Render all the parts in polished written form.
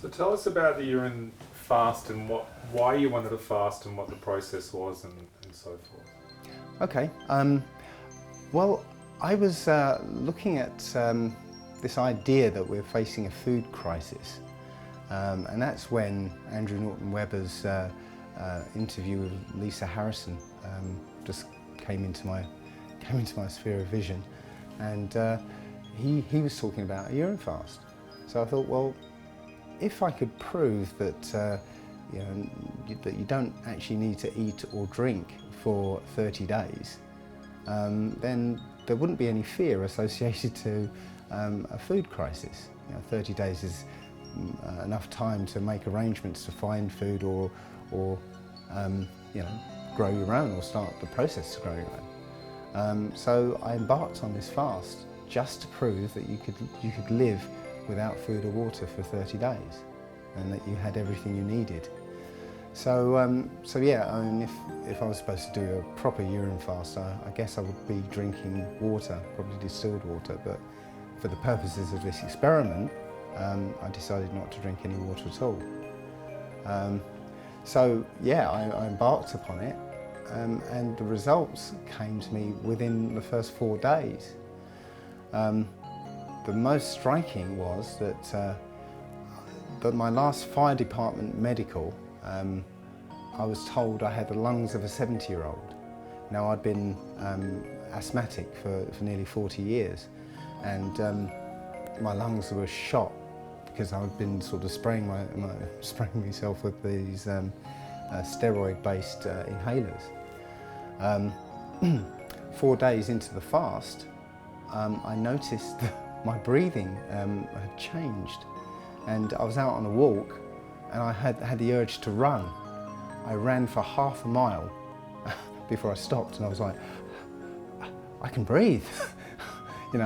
So tell us about the urine fast and why you wanted to fast and what the process was and so forth. Okay. Well, I was looking at this idea that we're facing a food crisis, and that's when Andrew Norton Webber's interview with Lisa Harrison just came into my sphere of vision, and he was talking about a urine fast. So I thought, well, if I could prove that that you don't actually need to eat or drink for 30 days, then there wouldn't be any fear associated to a food crisis. 30 days is enough time to make arrangements to find food or grow your own or start the process to grow your own. So I embarked on this fast just to prove that you could live without food or water for 30 days and that you had everything you needed. So yeah, I mean, if I was supposed to do a proper urine fast, I guess I would be drinking water, probably distilled water, but for the purposes of this experiment, I decided not to drink any water at all. So yeah, I embarked upon it, and the results came to me within the first 4 days. The most striking was that my last fire department medical, I was told I had the lungs of a 70-year-old. Now, I'd been asthmatic for nearly 40 years, and my lungs were shot because I'd been sort of spraying myself with these steroid-based inhalers. 4 days into the fast, I noticed that my breathing had changed, and I was out on a walk and I had the urge to run. I ran for half a mile before I stopped, and I was like, I can breathe. It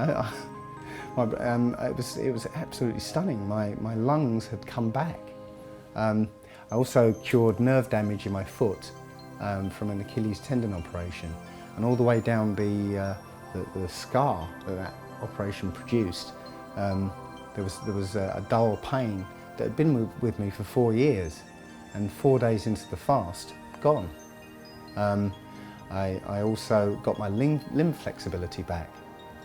was absolutely stunning. My lungs had come back. I also cured nerve damage in my foot from an Achilles tendon operation, and all the way down the scar that operation produced, there was a dull pain that had been with me for 4 years, and 4 days into the fast, gone. I also got my limb flexibility back.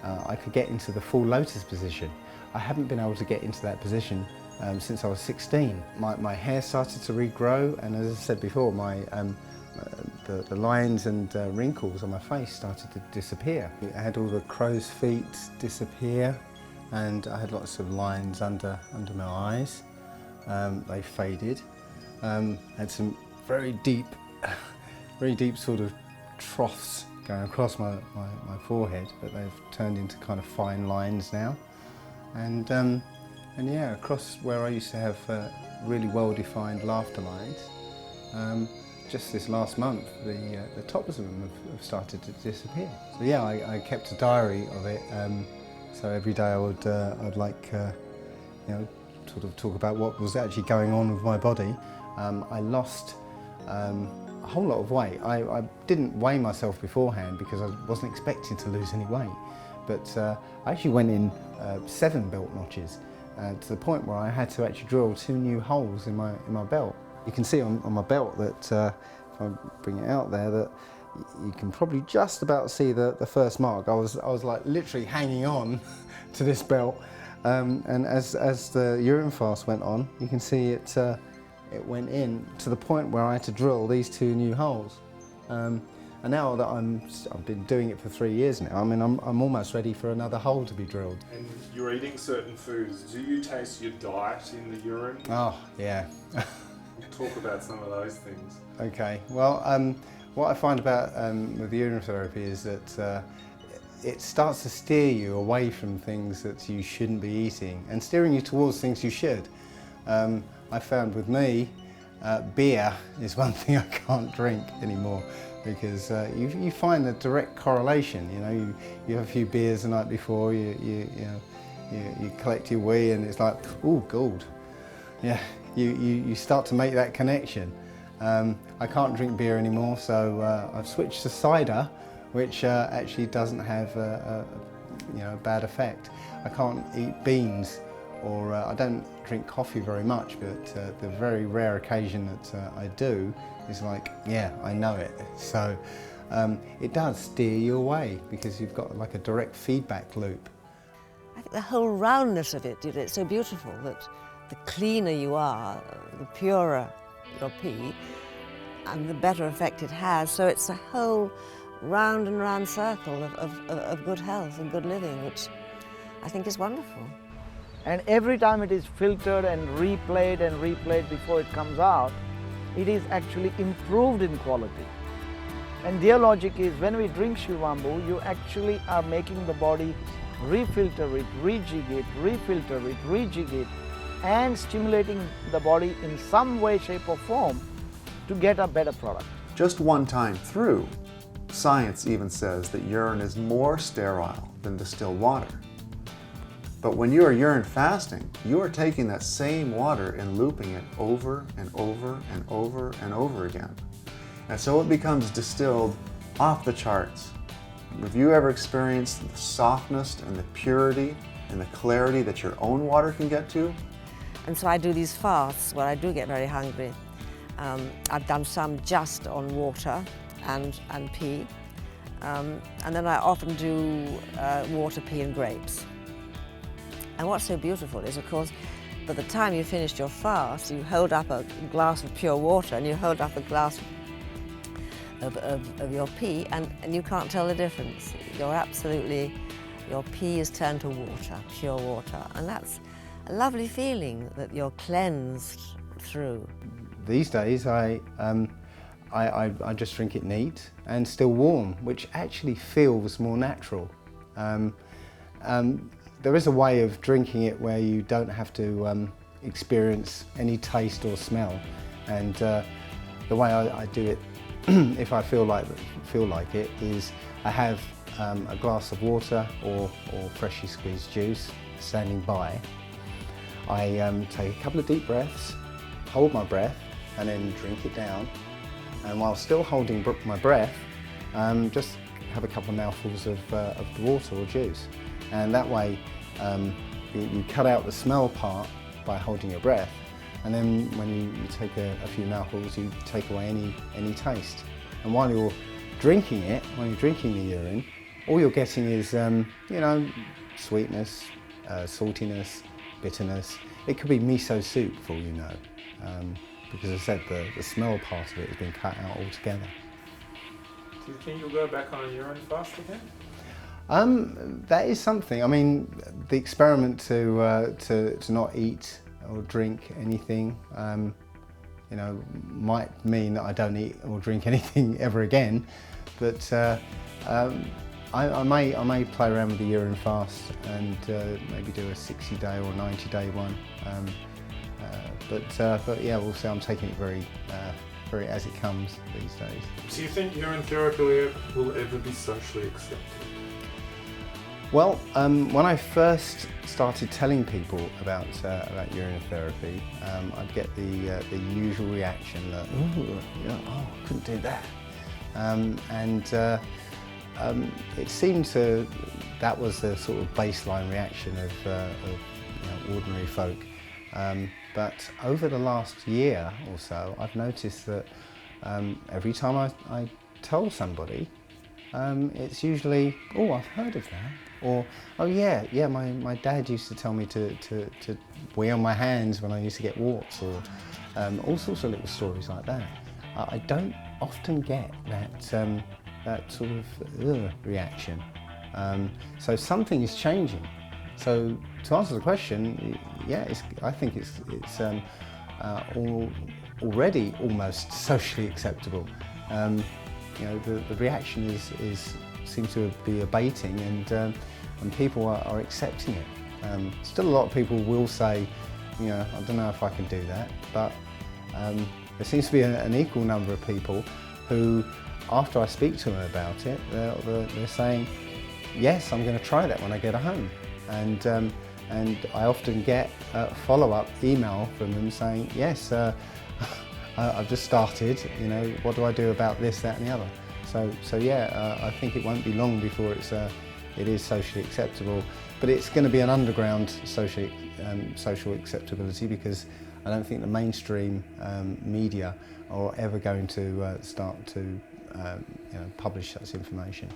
I could get into the full lotus position. I haven't been able to get into that position since I was 16. My hair started to regrow, and as I said before, the lines and wrinkles on my face started to disappear. I had all the crow's feet disappear, and I had lots of lines under my eyes. They faded. Had some very deep sort of troughs going across my forehead, but they've turned into kind of fine lines now. And yeah, across where I used to have really well-defined laughter lines, just this last month, the tops of them have started to disappear. So yeah, I kept a diary of it. So every day I'd like, sort of talk about what was actually going on with my body. I lost a whole lot of weight. I didn't weigh myself beforehand because I wasn't expecting to lose any weight. But I actually went in 7 belt notches to the point where I had to actually drill 2 new holes in my belt. You can see on my belt that, if I bring it out there, that you can probably just about see the first mark. I was like literally hanging on to this belt, and as the urine fast went on, you can see it went in to the point where I had to drill these 2 new holes. And now that I've been doing it for 3 years now, I mean, I'm almost ready for another hole to be drilled. And you're eating certain foods. Do you taste your diet in the urine? Oh, yeah. Talk about some of those things. Okay, well, what I find about with urine therapy is that it starts to steer you away from things that you shouldn't be eating and steering you towards things you should. I found with me, beer is one thing I can't drink anymore, because you find a direct correlation. You have a few beers the night before, you collect your wee, and it's like, oh, gold. Yeah, you start to make that connection. I can't drink beer anymore, so I've switched to cider, which actually doesn't have a bad effect. I can't eat beans, or I don't drink coffee very much, but the very rare occasion that I do is like, yeah, I know it. So it does steer you away because you've got like a direct feedback loop. I think the whole roundness of it, it's so beautiful that the cleaner you are, the purer your pee, and the better effect it has. So it's a whole round and round circle of good health and good living, which I think is wonderful. And every time it is filtered and replayed before it comes out, it is actually improved in quality. And their logic is when we drink Shivambu, you actually are making the body refilter it, rejig it, refilter it, rejig it, and stimulating the body in some way, shape or form to get a better product. Just one time through, science even says that urine is more sterile than distilled water. But when you are urine fasting, you are taking that same water and looping it over and over and over and over again. And so it becomes distilled off the charts. Have you ever experienced the softness and the purity and the clarity that your own water can get to? And so I do these fasts where I do get very hungry. I've done some just on water and pea. And then I often do water, pea and grapes. And what's so beautiful is, of course, by the time you finished your fast, you hold up a glass of pure water and you hold up a glass of your pea, and you can't tell the difference. Your pea is turned to water, pure water, and that's a lovely feeling that you're cleansed through. These days I just drink it neat and still warm, which actually feels more natural. There is a way of drinking it where you don't have to experience any taste or smell, and the way I do it, if I feel like it, is I have a glass of water or freshly squeezed juice standing by. I take a couple of deep breaths, hold my breath, and then drink it down. And while still holding my breath, just have a couple of mouthfuls of the water or juice. And that way, you cut out the smell part by holding your breath, and then when you take a few mouthfuls, you take away any taste. And while you're drinking it, while you're drinking the urine, all you're getting is, sweetness, saltiness, bitterness. It could be miso soup, for all you know, because as I said, the smell part of it has been cut out altogether. Do you think you'll go back on a urine fast again? That is something. I mean, the experiment to not eat or drink anything, might mean that I don't eat or drink anything ever again. But I may play around with the urine fast and maybe do a 60-day or 90-day one. But yeah, we'll see. I'm taking it very as it comes these days. Do you think urine therapy will ever be socially accepted? Well, when I first started telling people about urinotherapy, I'd get the usual reaction that, I couldn't do that. It seemed that was the sort of baseline reaction of ordinary folk. But over the last year or so, I've noticed that every time I tell somebody, it's usually, oh, I've heard of that. Or, oh yeah, my dad used to tell me to wee on my hands when I used to get warts, or all sorts of little stories like that. I don't often get that sort of reaction. So something is changing. So to answer the question, yeah, I think it's already almost socially acceptable. The reaction seems to be abating, and people are accepting it. Still, a lot of people will say, I don't know if I can do that, but there seems to be an equal number of people who, after I speak to them about it, they're saying, yes, I'm going to try that when I get home. And I often get a follow-up email from them saying, yes, I've just started, what do I do about this, that and the other? So yeah, I think it won't be long before it is socially acceptable, but it's going to be an underground socially social acceptability, because I don't think the mainstream media are ever going to start to publish such information.